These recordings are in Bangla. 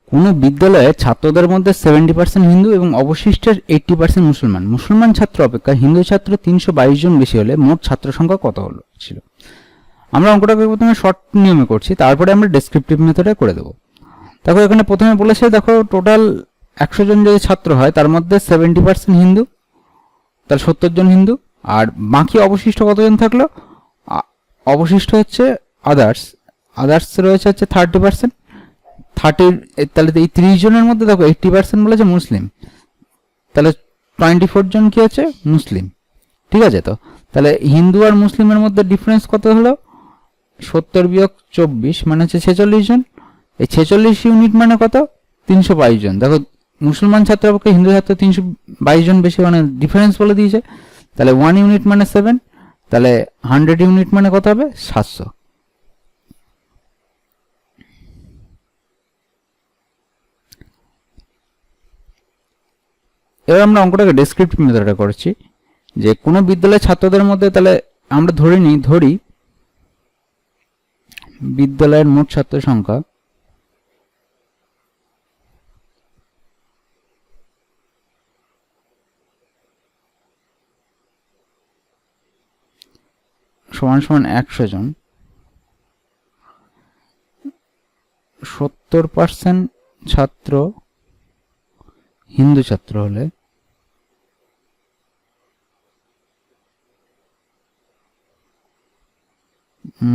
কোনো বিদ্যালয়ে ছাত্রদের মধ্যে 70% হিন্দু এবং অবশিষ্টের 80% মুসলমান। মুসলমান ছাত্র অপেক্ষা হিন্দু ছাত্র 322 জন বেশি হলে মোট ছাত্র সংখ্যা কত হলো ছিল? আমরা অঙ্কটাকে প্রথমে শর্ট নিয়মে করছি, তারপরে আমরা ডেসক্রিপটিভ মেথডে করে দেবো। দেখো এখানে প্রথমে বলেছে, দেখো টোটাল 100 জন যদি ছাত্র হয় তার মধ্যে 70% হিন্দু, তাহলে 70 জন হিন্দু। আর বাকি অবশিষ্ট কতজন থাকলো? অবশিষ্ট হচ্ছে আদার্স। আদার্স রয়েছে হচ্ছে 30%। 30, তাহলে এই 30 জনের মধ্যে দেখো 80% বলেছে মুসলিম, তাহলে 24 জন কি আছে? মুসলিম। ঠিক আছে, তো তাহলে হিন্দু আর মুসলিমের মধ্যে ডিফারেন্স কত হলো? 70 বিয়োগ 24 মানে হচ্ছে 46 জন। এই 46 ইউনিট মানে কত? 322 জন। দেখো মুসলমান ছাত্রের পক্ষে হিন্দু ছাত্র 322 জন বেশি, মানে ডিফারেন্স বলে দিয়েছে। তাহলে 1 ইউনিট মানে 7, তাহলে 100 ইউনিট মানে কত হবে? 700। এবার আমরা অঙ্কটাকে ডেসক্রিপটিভ মেথডে করেছি, যে কোনো বিদ্যালয়ের ছাত্রদের মধ্যে, তাহলে আমরা ধরি বিদ্যালয়ের মোট ছাত্র সংখ্যা সমান সমান 100 জন। 70% ছাত্র হিন্দু ছাত্র হলে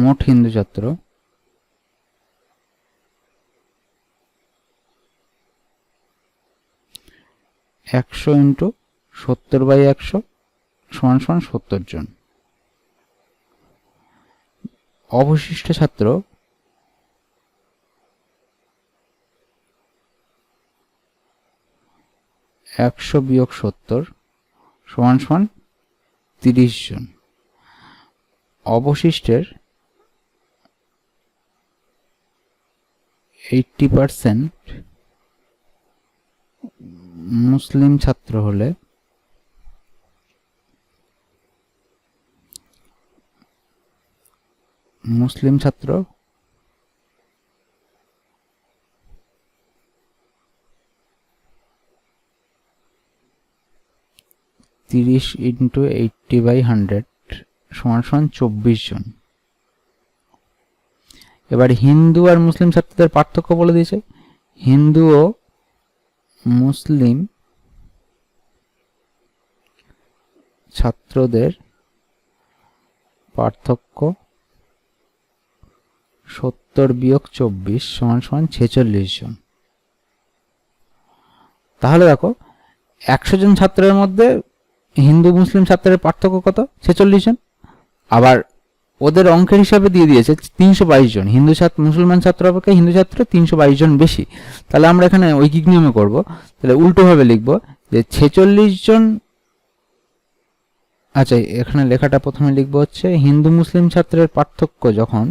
মোট হিন্দু ছাত্র 100 ইন্টু 70/100 সমান সমান 70 জন। অবশিষ্ট ছাত্র 100 বিয়োগ 70 সমান সমান 30 জন। অবশিষ্টের 80% মুসলিম ছাত্র হলে মুসলিম ছাত্র 30 ইন্টু 80/100 সমান সমান 24 জন। এবার হিন্দু আর মুসলিম ছাত্রদের পার্থক্য বলে দিয়েছে। হিন্দু ও মুসলিম ছাত্রদের পার্থক্য 70 বিয়োগ 24 সমান সমান 46 জন। তাহলে দেখো 100 জন ছাত্রের মধ্যে হিন্দু মুসলিম ছাত্রের পার্থক্য কত? 46 জন। আবার ওদের অঙ্কের হিসাবে দিয়ে দিয়েছে 322 জন। হিন্দু ছাত্র মুসলমান ছাত্র অপেক্ষা হিন্দু ছাত্র 322 জন বেশি। তাহলে আমরা এখানে ঐকিক নিয়মে করব, তাহলে উল্টোভাবে লিখব যে 46 জন। আচ্ছা, এখানে লেখাটা প্রথমে লিখবো হচ্ছে হিন্দু মুসলিম ছাত্রের পার্থক্য যখন,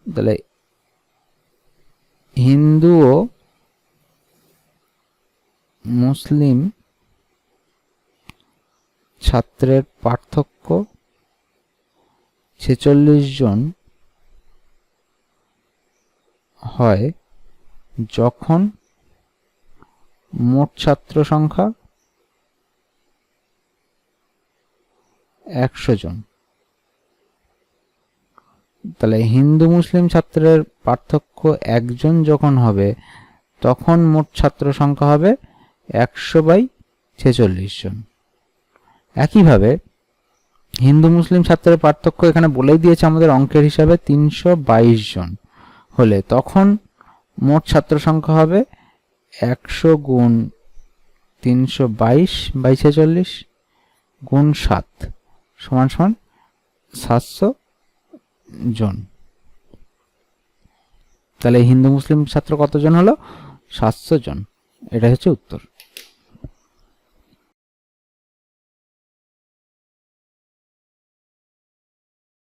তাহলে হিন্দু ও মুসলিম ছাত্রের পার্থক্য 46 জন হয় যখন মোট ছাত্র সংখ্যা 100 জন। তাহলে হিন্দু মুসলিম ছাত্রের পার্থক্য 1 জন যখন হবে তখন মোট ছাত্র সংখ্যা হবে 100/46 জন। একইভাবে হিন্দু মুসলিম ছাত্রের পার্থক্য এখানে বলেই দিয়েছে আমাদের অঙ্কের হিসাবে 322 জন হলে তখন মোট ছাত্র সংখ্যা হবে 100 গুণ 322/46 গুণ 7 সমান সমান 700 জন। তাহলে হিন্দু মুসলিম ছাত্র কতজন হলো? 700 জন। এটা হচ্ছে উত্তর।